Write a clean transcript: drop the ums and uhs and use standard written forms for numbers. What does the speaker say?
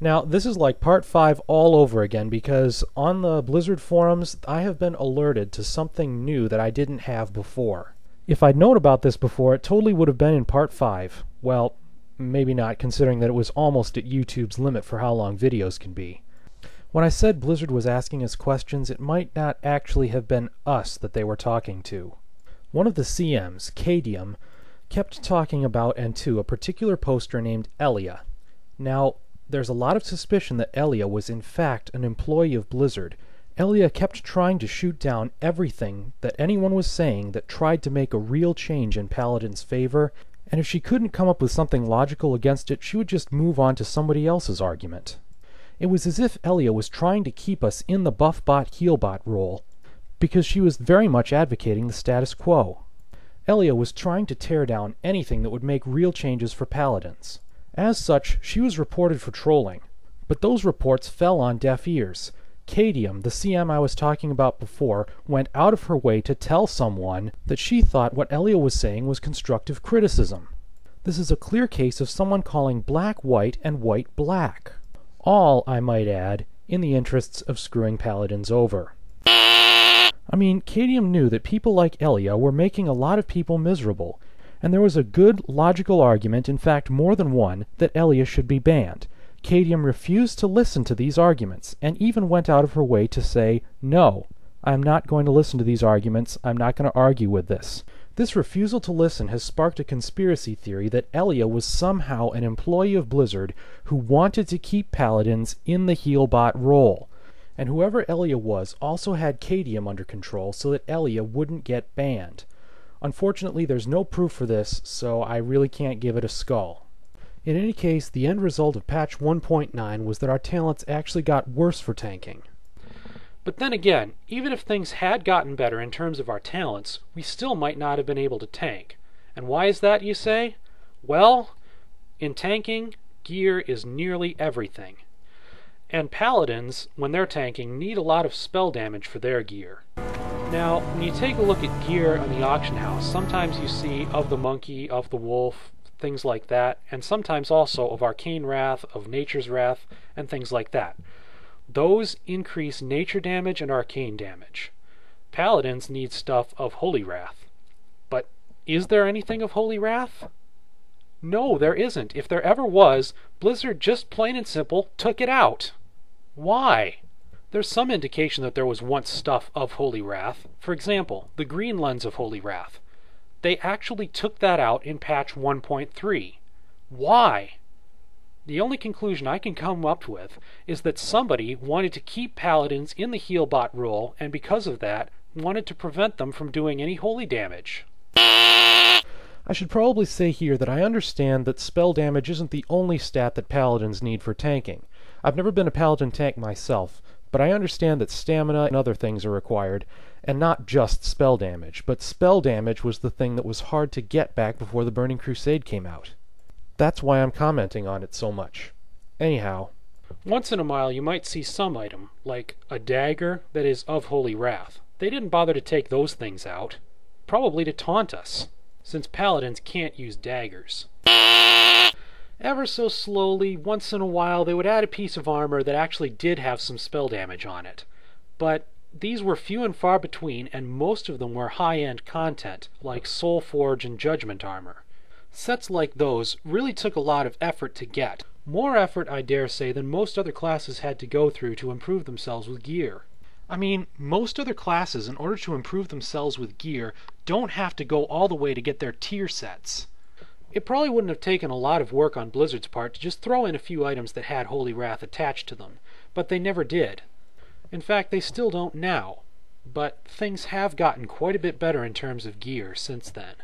Now, this is like part 5 all over again because on the Blizzard forums, I have been alerted to something new that I didn't have before. If I'd known about this before, it totally would have been in part 5. Well, maybe not, considering that it was almost at YouTube's limit for how long videos can be. When I said Blizzard was asking us questions, it might not actually have been us that they were talking to. One of the CMs, Caydiem, kept talking about and to a particular poster named Ellia. Now, there's a lot of suspicion that Ellia was in fact an employee of Blizzard. Ellia kept trying to shoot down everything that anyone was saying that tried to make a real change in Paladins' favor, and if she couldn't come up with something logical against it, she would just move on to somebody else's argument. It was as if Ellia was trying to keep us in the buff-bot-heal-bot role, because she was very much advocating the status quo. Ellia was trying to tear down anything that would make real changes for Paladins. As such, she was reported for trolling, but those reports fell on deaf ears. Caydiem, the CM I was talking about before, went out of her way to tell someone that she thought what Ellia was saying was constructive criticism. This is a clear case of someone calling black white and white black. All, I might add, in the interests of screwing Paladins over. I mean, Caydiem knew that people like Ellia were making a lot of people miserable, and there was a good, logical argument, in fact more than one, that Ellia should be banned. Caydiem refused to listen to these arguments, and even went out of her way to say, "No, I'm not going to listen to these arguments, I'm not going to argue with this." This refusal to listen has sparked a conspiracy theory that Ellia was somehow an employee of Blizzard who wanted to keep Paladins in the heal-bot role. And whoever Ellia was also had Caydiem under control so that Ellia wouldn't get banned. Unfortunately, there's no proof for this, so I really can't give it a skull. In any case, the end result of patch 1.9 was that our talents actually got worse for tanking. But then again, even if things had gotten better in terms of our talents, we still might not have been able to tank. And why is that, you say? Well, in tanking, gear is nearly everything. And Paladins, when they're tanking, need a lot of spell damage for their gear. Now, when you take a look at gear on the auction house, sometimes you see of the monkey, of the wolf, things like that, and sometimes also of arcane wrath, of nature's wrath, and things like that. Those increase nature damage and arcane damage. Paladins need stuff of holy wrath. But is there anything of holy wrath? No, there isn't. If there ever was, Blizzard just plain and simple took it out. Why? There's some indication that there was once stuff of holy wrath. For example, the green lens of holy wrath. They actually took that out in patch 1.3. Why? The only conclusion I can come up with is that somebody wanted to keep Paladins in the heal-bot role, and because of that, wanted to prevent them from doing any holy damage. I should probably say here that I understand that spell damage isn't the only stat that Paladins need for tanking. I've never been a Paladin tank myself, but I understand that stamina and other things are required, and not just spell damage, but spell damage was the thing that was hard to get back before the Burning Crusade came out. That's why I'm commenting on it so much. Anyhow, once in a while you might see some item, like a dagger that is of holy wrath. They didn't bother to take those things out, probably to taunt us, since Paladins can't use daggers. Ever so slowly, once in a while, they would add a piece of armor that actually did have some spell damage on it. But these were few and far between, and most of them were high-end content, like Soulforge and Judgment armor. Sets like those really took a lot of effort to get. More effort, I dare say, than most other classes had to go through to improve themselves with gear. I mean, most other classes, in order to improve themselves with gear, don't have to go all the way to get their tier sets. It probably wouldn't have taken a lot of work on Blizzard's part to just throw in a few items that had Holy Wrath attached to them, but they never did. In fact, they still don't now, but things have gotten quite a bit better in terms of gear since then.